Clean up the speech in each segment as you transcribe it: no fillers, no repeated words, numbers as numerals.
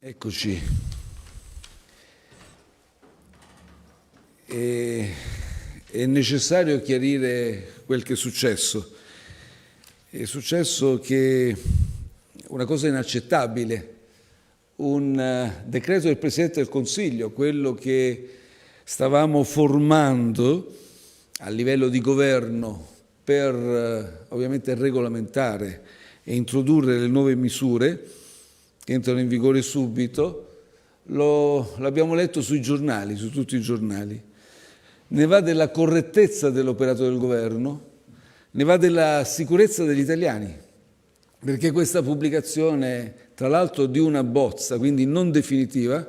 Eccoci. È necessario chiarire quel che è successo. È successo che una cosa inaccettabile, un decreto del Presidente del Consiglio, quello che stavamo formando a livello di governo per ovviamente regolamentare e introdurre le nuove misure che entrano in vigore subito, l'abbiamo letto sui giornali, su tutti i giornali. Ne va della correttezza dell'operato del governo, ne va della sicurezza degli italiani, perché questa pubblicazione, tra l'altro di una bozza, quindi non definitiva,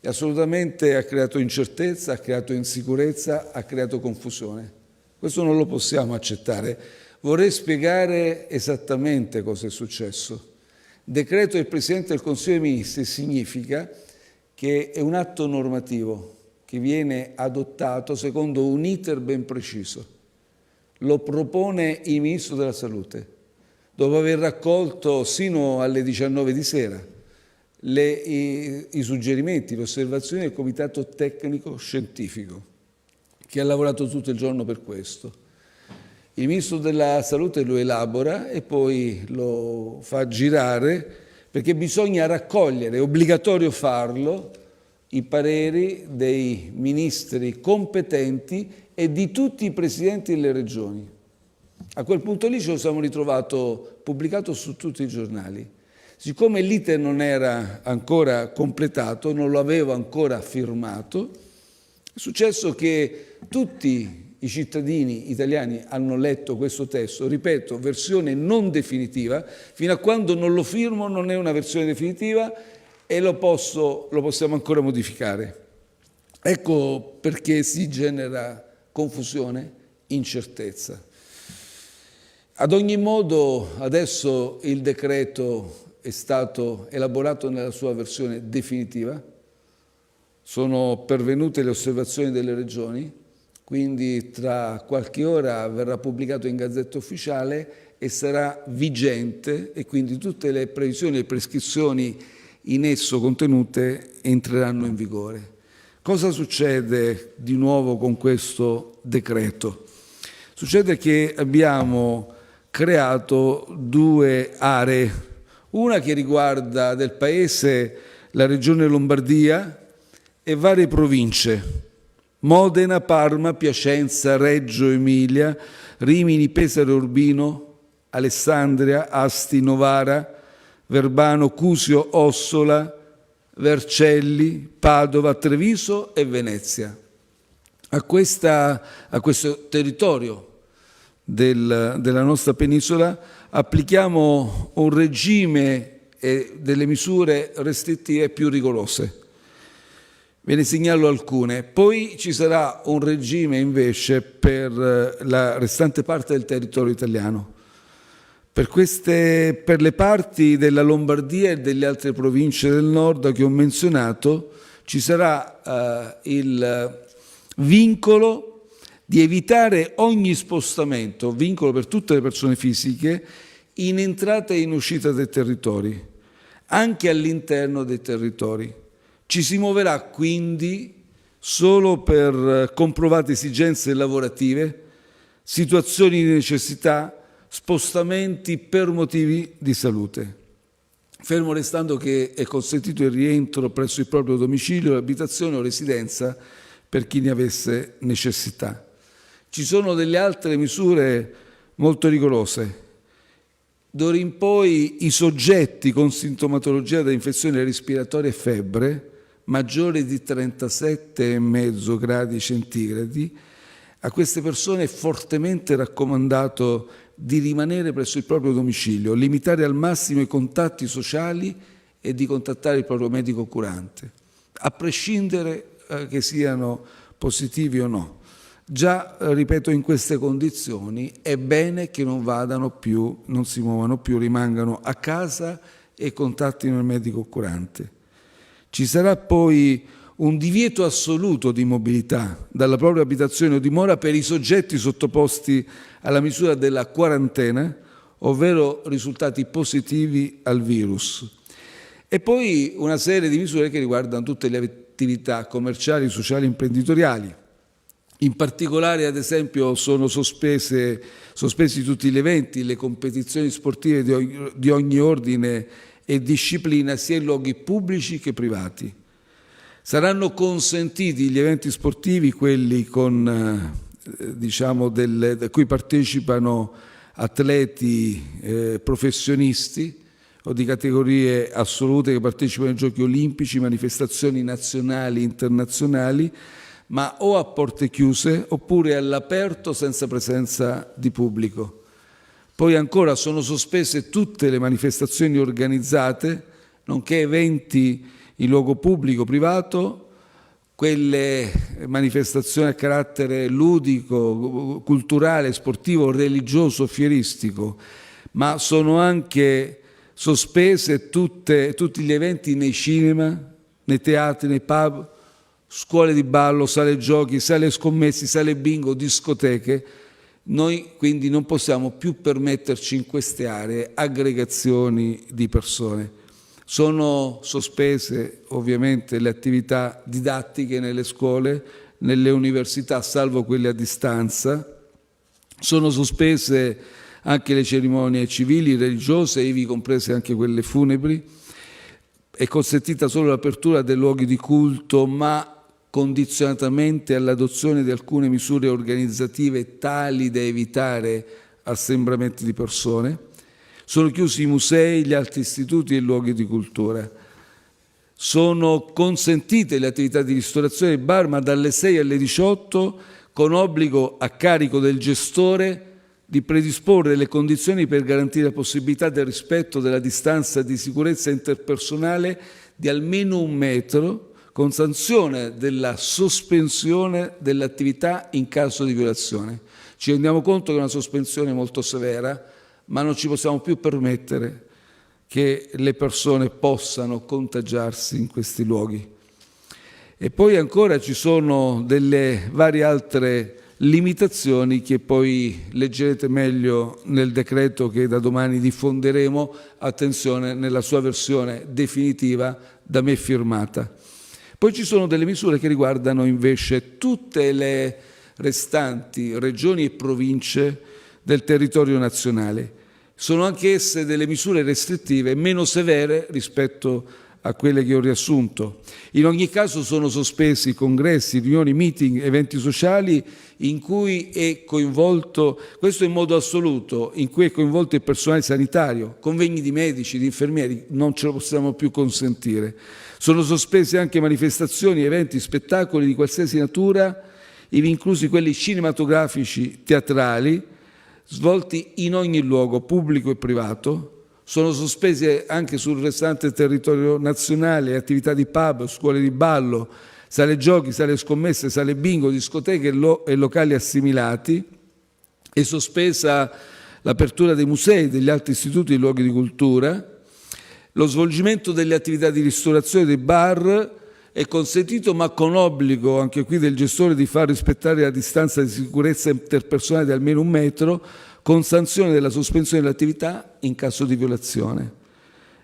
assolutamente ha creato incertezza, ha creato insicurezza, ha creato confusione. Questo non lo possiamo accettare. Vorrei spiegare esattamente cosa è successo. Decreto del Presidente del Consiglio dei Ministri significa che è un atto normativo che viene adottato secondo un iter ben preciso. Lo propone il Ministro della Salute, dopo aver raccolto sino alle 19 di sera i suggerimenti, le osservazioni del Comitato Tecnico Scientifico, che ha lavorato tutto il giorno per questo. Il Ministro della Salute lo elabora e poi lo fa girare perché bisogna raccogliere, è obbligatorio farlo, i pareri dei ministri competenti e di tutti i presidenti delle regioni. A quel punto lì ce lo siamo ritrovato pubblicato su tutti i giornali. Siccome l'iter non era ancora completato, non lo avevo ancora firmato, è successo che tutti i cittadini italiani hanno letto questo testo, ripeto, versione non definitiva, fino a quando non lo firmo non è una versione definitiva e lo possiamo ancora modificare. Ecco perché si genera confusione, incertezza. Ad ogni modo, adesso il decreto è stato elaborato nella sua versione definitiva, sono pervenute le osservazioni delle regioni, quindi tra qualche ora verrà pubblicato in Gazzetta Ufficiale e sarà vigente e quindi tutte le previsioni e prescrizioni in esso contenute entreranno in vigore. Cosa succede di nuovo con questo decreto? Succede che abbiamo creato due aree, una che riguarda del Paese la regione Lombardia e varie province, Modena, Parma, Piacenza, Reggio Emilia, Rimini, Pesaro e Urbino, Alessandria, Asti, Novara, Verbano, Cusio, Ossola, Vercelli, Padova, Treviso e Venezia. A questo territorio della nostra penisola applichiamo un regime delle misure restrittive più rigorose. Ve ne segnalo alcune. Poi ci sarà un regime invece per la restante parte del territorio italiano. Per le parti della Lombardia e delle altre province del nord che ho menzionato ci sarà il vincolo di evitare ogni spostamento, vincolo per tutte le persone fisiche, in entrata e in uscita dei territori, anche all'interno dei territori. Ci si muoverà quindi solo per comprovate esigenze lavorative, situazioni di necessità, spostamenti per motivi di salute. Fermo restando che è consentito il rientro presso il proprio domicilio, abitazione o residenza per chi ne avesse necessità. Ci sono delle altre misure molto rigorose. D'ora in poi i soggetti con sintomatologia da infezione respiratoria e febbre maggiore di 37,5 gradi centigradi, a queste persone è fortemente raccomandato di rimanere presso il proprio domicilio, limitare al massimo i contatti sociali e di contattare il proprio medico curante, a prescindere che siano positivi o no. Già, ripeto, in queste condizioni è bene che non si muovano più, rimangano a casa e contattino il medico curante. Ci sarà poi un divieto assoluto di mobilità dalla propria abitazione o dimora per i soggetti sottoposti alla misura della quarantena, ovvero risultati positivi al virus. E poi una serie di misure che riguardano tutte le attività commerciali, sociali e imprenditoriali. In particolare, ad esempio, sono sospesi tutti gli eventi, le competizioni sportive di ogni ordine e disciplina, sia in luoghi pubblici che privati. Saranno consentiti gli eventi sportivi, quelli con, da cui partecipano atleti professionisti o di categorie assolute che partecipano ai Giochi Olimpici, manifestazioni nazionali e internazionali, ma o a porte chiuse oppure all'aperto senza presenza di pubblico. Poi ancora sono sospese tutte le manifestazioni organizzate, nonché eventi in luogo pubblico o privato, quelle manifestazioni a carattere ludico, culturale, sportivo, religioso, fieristico, ma sono anche sospese tutti gli eventi nei cinema, nei teatri, nei pub, scuole di ballo, sale giochi, sale scommessi, sale bingo, discoteche. Noi quindi non possiamo più permetterci in queste aree aggregazioni di persone. Sono sospese ovviamente le attività didattiche nelle scuole, nelle università, salvo quelle a distanza. Sono sospese anche le cerimonie civili, religiose, ivi comprese anche quelle funebri. È consentita solo l'apertura dei luoghi di culto, ma condizionatamente all'adozione di alcune misure organizzative tali da evitare assembramenti di persone. Sono chiusi i musei, gli altri istituti e i luoghi di cultura. Sono consentite le attività di ristorazione e bar, ma dalle 6 alle 18, con obbligo a carico del gestore di predisporre le condizioni per garantire la possibilità del rispetto della distanza di sicurezza interpersonale di almeno 1 metro, con sanzione della sospensione dell'attività in caso di violazione. Ci rendiamo conto che è una sospensione molto severa, ma non ci possiamo più permettere che le persone possano contagiarsi in questi luoghi. E poi ancora ci sono delle varie altre limitazioni che poi leggerete meglio nel decreto che da domani diffonderemo, attenzione, nella sua versione definitiva da me firmata. Poi ci sono delle misure che riguardano invece tutte le restanti regioni e province del territorio nazionale. Sono anche esse delle misure restrittive meno severe rispetto a quelle che ho riassunto. In ogni caso sono sospesi congressi, riunioni, meeting, eventi sociali in cui è coinvolto, questo in modo assoluto, in cui è coinvolto il personale sanitario, convegni di medici, di infermieri, non ce lo possiamo più consentire. Sono sospesi anche manifestazioni, eventi, spettacoli di qualsiasi natura, ivi inclusi quelli cinematografici, teatrali, svolti in ogni luogo, pubblico e privato. Sono sospese anche sul restante territorio nazionale attività di pub, scuole di ballo, sale giochi, sale scommesse, sale bingo, discoteche e locali assimilati. È sospesa l'apertura dei musei, degli altri istituti e luoghi di cultura. Lo svolgimento delle attività di ristorazione dei bar è consentito, ma con obbligo anche qui del gestore di far rispettare la distanza di sicurezza interpersonale di almeno 1 metro, con sanzione della sospensione dell'attività in caso di violazione.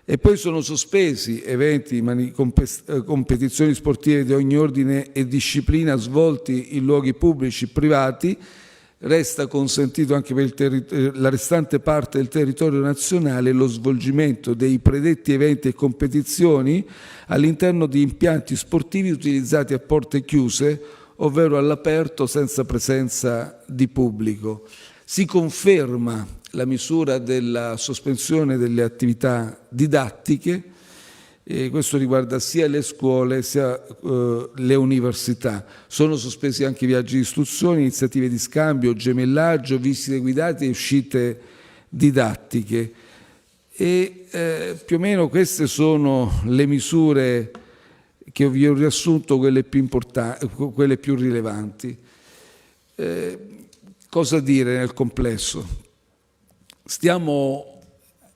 E poi sono sospesi eventi, competizioni sportive di ogni ordine e disciplina svolti in luoghi pubblici e privati. Resta consentito anche per la restante parte del territorio nazionale lo svolgimento dei predetti eventi e competizioni all'interno di impianti sportivi utilizzati a porte chiuse, ovvero all'aperto senza presenza di pubblico. Si conferma la misura della sospensione delle attività didattiche, e questo riguarda sia le scuole sia le università. Sono sospesi anche viaggi di istruzione, iniziative di scambio, gemellaggio, visite guidate e uscite didattiche. E più o meno queste sono le misure che vi ho riassunto, quelle più importanti, quelle più rilevanti. Cosa dire nel complesso? Stiamo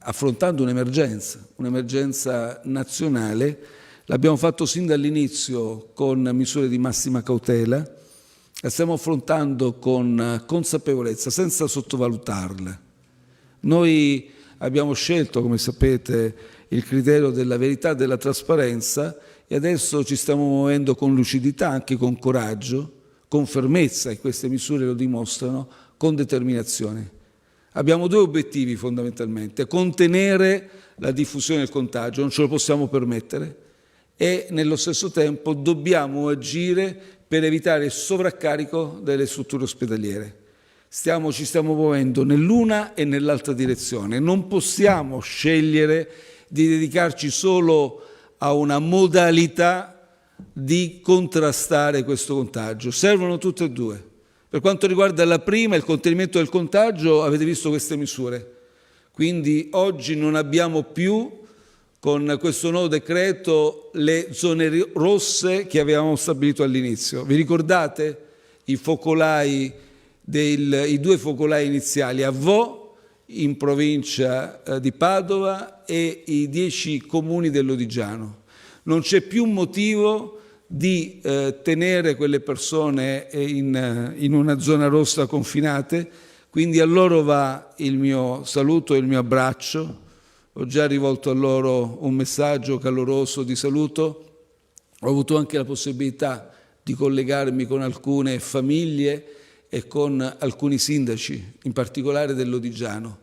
affrontando un'emergenza nazionale, l'abbiamo fatto sin dall'inizio con misure di massima cautela, la stiamo affrontando con consapevolezza, senza sottovalutarla. Noi abbiamo scelto, come sapete, il criterio della verità, della trasparenza, e adesso ci stiamo muovendo con lucidità, anche con coraggio, con fermezza, e queste misure lo dimostrano, con determinazione. Abbiamo due obiettivi fondamentalmente: contenere la diffusione del contagio, non ce lo possiamo permettere, e nello stesso tempo dobbiamo agire per evitare il sovraccarico delle strutture ospedaliere. Ci stiamo muovendo nell'una e nell'altra direzione. Non possiamo scegliere di dedicarci solo a una modalità di contrastare questo contagio. Servono tutte e due. Per quanto riguarda la prima, il contenimento del contagio, avete visto queste misure. Quindi oggi non abbiamo più, con questo nuovo decreto, le zone rosse che avevamo stabilito all'inizio. Vi ricordate i focolai, i due focolai iniziali a Vo, in provincia di Padova, e i 10 comuni dell'Odigiano? Non c'è più motivo di tenere quelle persone in una zona rossa confinate, quindi a loro va il mio saluto e il mio abbraccio. Ho già rivolto a loro un messaggio caloroso di saluto. Ho avuto anche la possibilità di collegarmi con alcune famiglie e con alcuni sindaci, in particolare dell'Odigiano.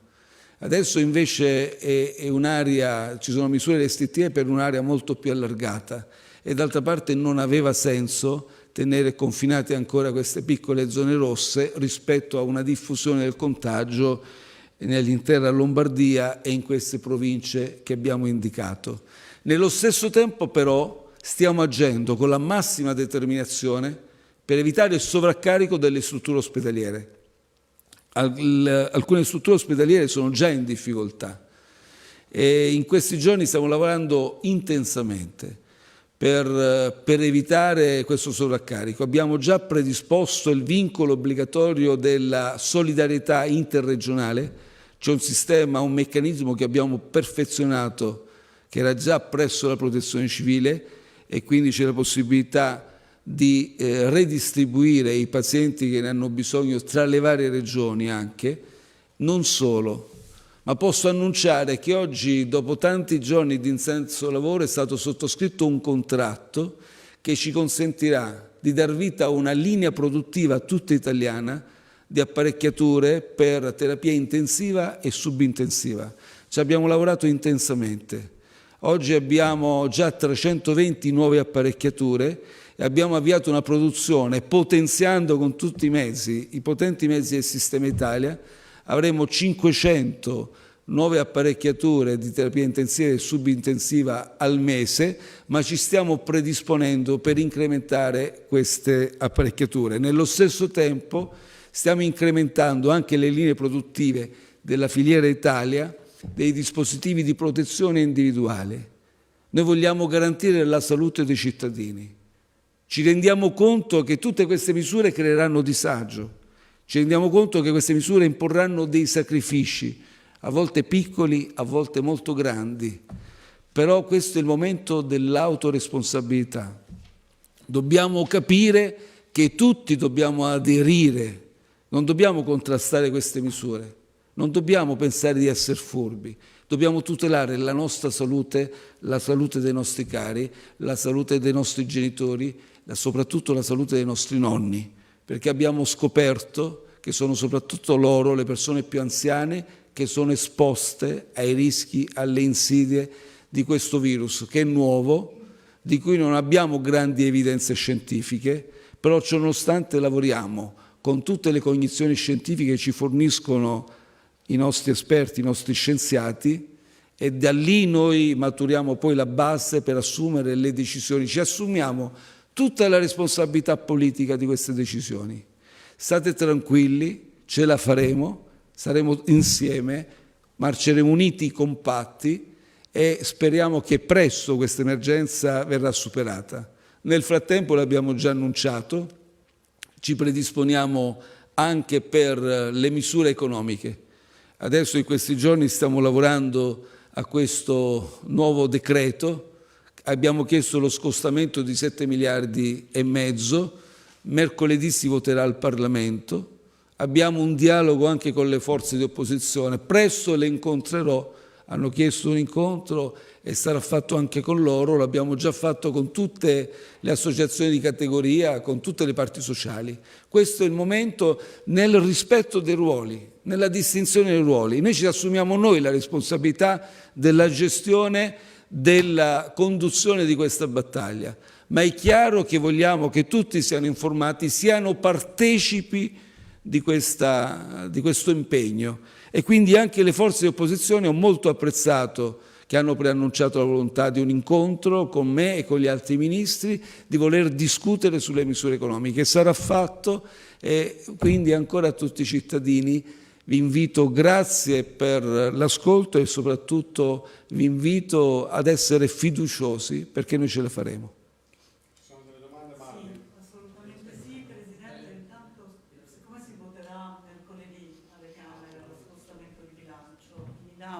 Adesso invece è un'area, ci sono misure restrittive per un'area molto più allargata, e d'altra parte non aveva senso tenere confinate ancora queste piccole zone rosse rispetto a una diffusione del contagio nell'intera Lombardia e in queste province che abbiamo indicato. Nello stesso tempo però stiamo agendo con la massima determinazione per evitare il sovraccarico delle strutture ospedaliere. Alcune strutture ospedaliere sono già in difficoltà e in questi giorni stiamo lavorando intensamente per evitare questo sovraccarico. Abbiamo già predisposto il vincolo obbligatorio della solidarietà interregionale. C'è un sistema, un meccanismo che abbiamo perfezionato, che era già presso la Protezione Civile, e quindi c'è la possibilità di redistribuire i pazienti che ne hanno bisogno tra le varie regioni anche. Non solo, ma posso annunciare che oggi, dopo tanti giorni di intenso lavoro, è stato sottoscritto un contratto che ci consentirà di dar vita a una linea produttiva tutta italiana di apparecchiature per terapia intensiva e subintensiva. Ci abbiamo lavorato intensamente. Oggi abbiamo già 320 nuove apparecchiature e abbiamo avviato una produzione potenziando con tutti i mezzi, i potenti mezzi del Sistema Italia. Avremo 500 nuove apparecchiature di terapia intensiva e subintensiva al mese, ma ci stiamo predisponendo per incrementare queste apparecchiature. Nello stesso tempo stiamo incrementando anche le linee produttive della filiera Italia dei dispositivi di protezione individuale. Noi vogliamo garantire la salute dei cittadini. Ci rendiamo conto che tutte queste misure creeranno disagio. Ci rendiamo conto che queste misure imporranno dei sacrifici, a volte piccoli, a volte molto grandi. Però questo è il momento dell'autoresponsabilità. Dobbiamo capire che tutti dobbiamo aderire, non dobbiamo contrastare queste misure, non dobbiamo pensare di essere furbi, dobbiamo tutelare la nostra salute, la salute dei nostri cari, la salute dei nostri genitori, soprattutto la salute dei nostri nonni, perché abbiamo scoperto che sono soprattutto loro, le persone più anziane, che sono esposte ai rischi, alle insidie di questo virus, che è nuovo, di cui non abbiamo grandi evidenze scientifiche, però ciononostante lavoriamo con tutte le cognizioni scientifiche che ci forniscono i nostri esperti, i nostri scienziati, e da lì noi maturiamo poi la base per assumere le decisioni. Ci assumiamo tutta la responsabilità politica di queste decisioni. State tranquilli, ce la faremo, saremo insieme, marceremo uniti, compatti, e speriamo che presto questa emergenza verrà superata. Nel frattempo, l'abbiamo già annunciato, ci predisponiamo anche per le misure economiche. Adesso in questi giorni stiamo lavorando a questo nuovo decreto. Abbiamo chiesto lo scostamento di 7 miliardi e mezzo, mercoledì si voterà al Parlamento, abbiamo un dialogo anche con le forze di opposizione, presto le incontrerò hanno chiesto un incontro e sarà fatto anche con loro, l'abbiamo già fatto con tutte le associazioni di categoria, con tutte le parti sociali. Questo è il momento nel rispetto dei ruoli, nella distinzione dei ruoli. Noi ci assumiamo noi la responsabilità della gestione, della conduzione di questa battaglia, ma è chiaro che vogliamo che tutti siano informati, siano partecipi di questo impegno. E quindi anche le forze di opposizione ho molto apprezzato che hanno preannunciato la volontà di un incontro con me e con gli altri ministri di voler discutere sulle misure economiche. Sarà fatto e quindi ancora a tutti i cittadini vi invito, grazie per l'ascolto e soprattutto vi invito ad essere fiduciosi perché noi ce la faremo.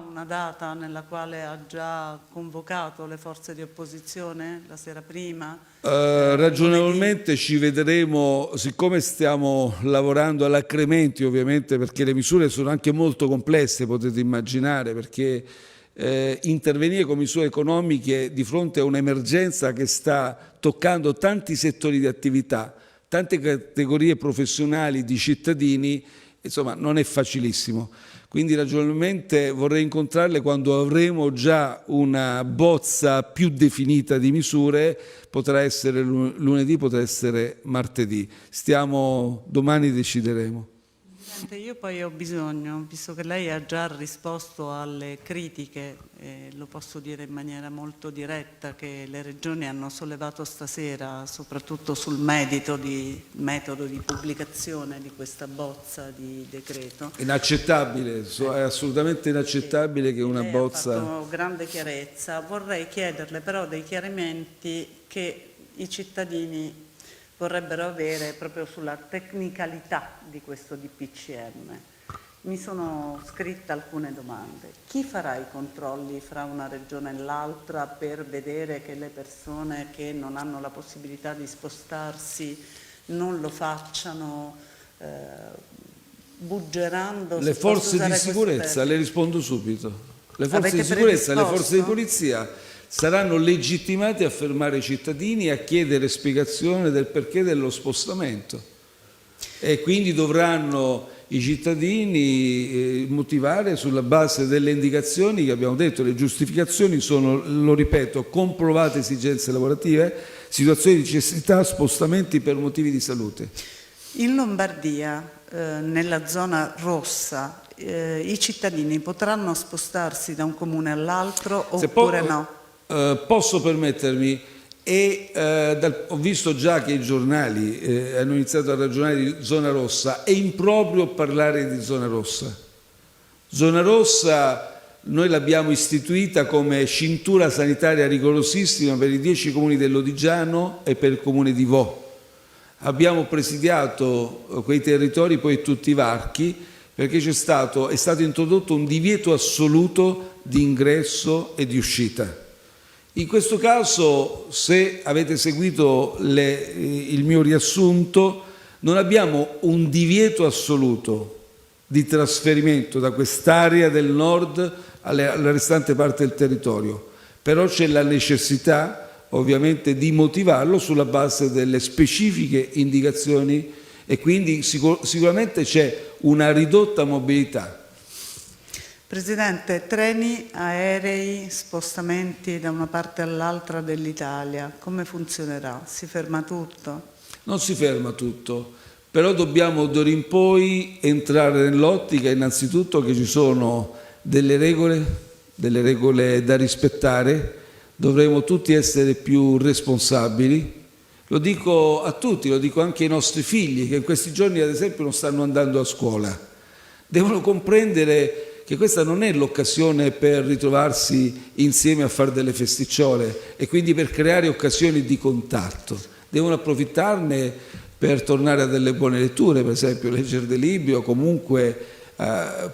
Una data nella quale ha già convocato le forze di opposizione la sera prima? Ragionevolmente ci vedremo, siccome stiamo lavorando all'accrementi ovviamente, perché le misure sono anche molto complesse, potete immaginare, perché intervenire con misure economiche di fronte a un'emergenza che sta toccando tanti settori di attività, tante categorie professionali di cittadini, insomma non è facilissimo. Quindi ragionevolmente vorrei incontrarle quando avremo già una bozza più definita di misure, potrà essere lunedì, potrà essere martedì. Domani decideremo. Presidente, io poi ho bisogno, visto che lei ha già risposto alle critiche, lo posso dire in maniera molto diretta, che le regioni hanno sollevato stasera, soprattutto sul metodo di pubblicazione di questa bozza di decreto. Inaccettabile, è assolutamente inaccettabile che una bozza... Ha fatto grande chiarezza. Vorrei chiederle però dei chiarimenti che i cittadini vorrebbero avere proprio sulla tecnicalità di questo DPCM. Mi sono scritta alcune domande. Chi farà i controlli fra una regione e l'altra per vedere che le persone che non hanno la possibilità di spostarsi non lo facciano buggerando? Le forze di sicurezza, le rispondo subito. Le forze di sicurezza, le forze di polizia saranno legittimati a fermare i cittadini e a chiedere spiegazione del perché dello spostamento. E quindi dovranno i cittadini motivare sulla base delle indicazioni che abbiamo detto. Le giustificazioni sono, lo ripeto, comprovate esigenze lavorative, situazioni di necessità, spostamenti per motivi di salute. In Lombardia, nella zona rossa, i cittadini potranno spostarsi da un comune all'altro oppure no? Posso permettermi, ho visto già che i giornali hanno iniziato a ragionare di zona rossa, è improprio parlare di zona rossa. Zona rossa noi l'abbiamo istituita come cintura sanitaria rigorosissima per i 10 comuni dell'Odigiano e per il comune di Vo. Abbiamo presidiato quei territori poi tutti i varchi perché è stato introdotto un divieto assoluto di ingresso e di uscita. In questo caso, se avete seguito il mio riassunto, non abbiamo un divieto assoluto di trasferimento da quest'area del nord alla restante parte del territorio, però c'è la necessità ovviamente di motivarlo sulla base delle specifiche indicazioni e quindi sicuramente c'è una ridotta mobilità. Presidente, treni, aerei, spostamenti da una parte all'altra dell'Italia, come funzionerà? Si ferma tutto? Non si ferma tutto, però dobbiamo d'ora in poi entrare nell'ottica innanzitutto che ci sono delle regole da rispettare, dovremo tutti essere più responsabili. Lo dico a tutti, lo dico anche ai nostri figli che in questi giorni ad esempio non stanno andando a scuola. Devono comprendere che questa non è l'occasione per ritrovarsi insieme a fare delle festicciole e quindi per creare occasioni di contatto. Devono approfittarne per tornare a delle buone letture, per esempio leggere dei libri o comunque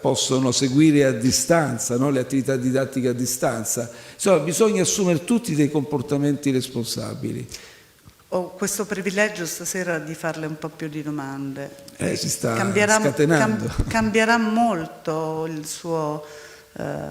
possono seguire a distanza, no? Le attività didattiche a distanza. Insomma, bisogna assumere tutti dei comportamenti responsabili. Ho questo privilegio stasera di farle un po' più di domande. Si sta scatenando. Cambierà molto il suo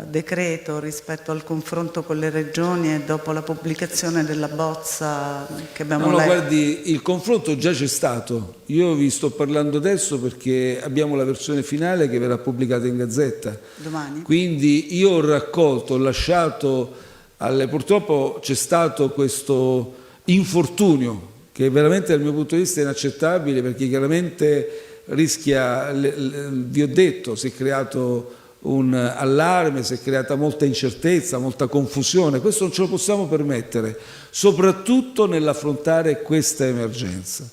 decreto rispetto al confronto con le regioni e dopo la pubblicazione della bozza che abbiamo letto? Guardi, il confronto già c'è stato. Io vi sto parlando adesso perché abbiamo la versione finale che verrà pubblicata in Gazzetta. Domani? Quindi io ho raccolto, ho lasciato, purtroppo c'è stato questo infortunio che veramente dal mio punto di vista è inaccettabile, perché chiaramente rischia, vi ho detto, si è creato un allarme, si è creata molta incertezza, molta confusione. Questo non ce lo possiamo permettere, soprattutto nell'affrontare questa emergenza.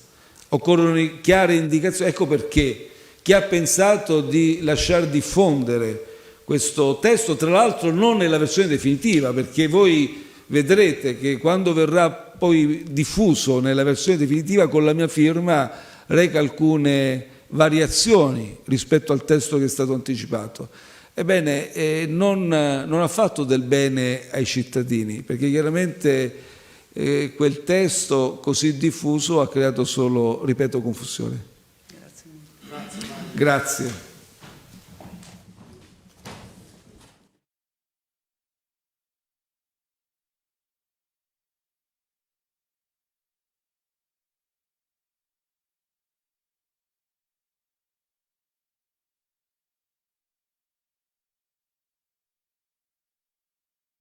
Occorrono chiare indicazioni. Ecco perché chi ha pensato di lasciar diffondere questo testo, tra l'altro non nella versione definitiva, perché voi vedrete che quando verrà poi diffuso nella versione definitiva con la mia firma reca alcune variazioni rispetto al testo che è stato anticipato. Ebbene, non ha fatto del bene ai cittadini, perché chiaramente quel testo così diffuso ha creato solo, ripeto, confusione. Grazie. Grazie.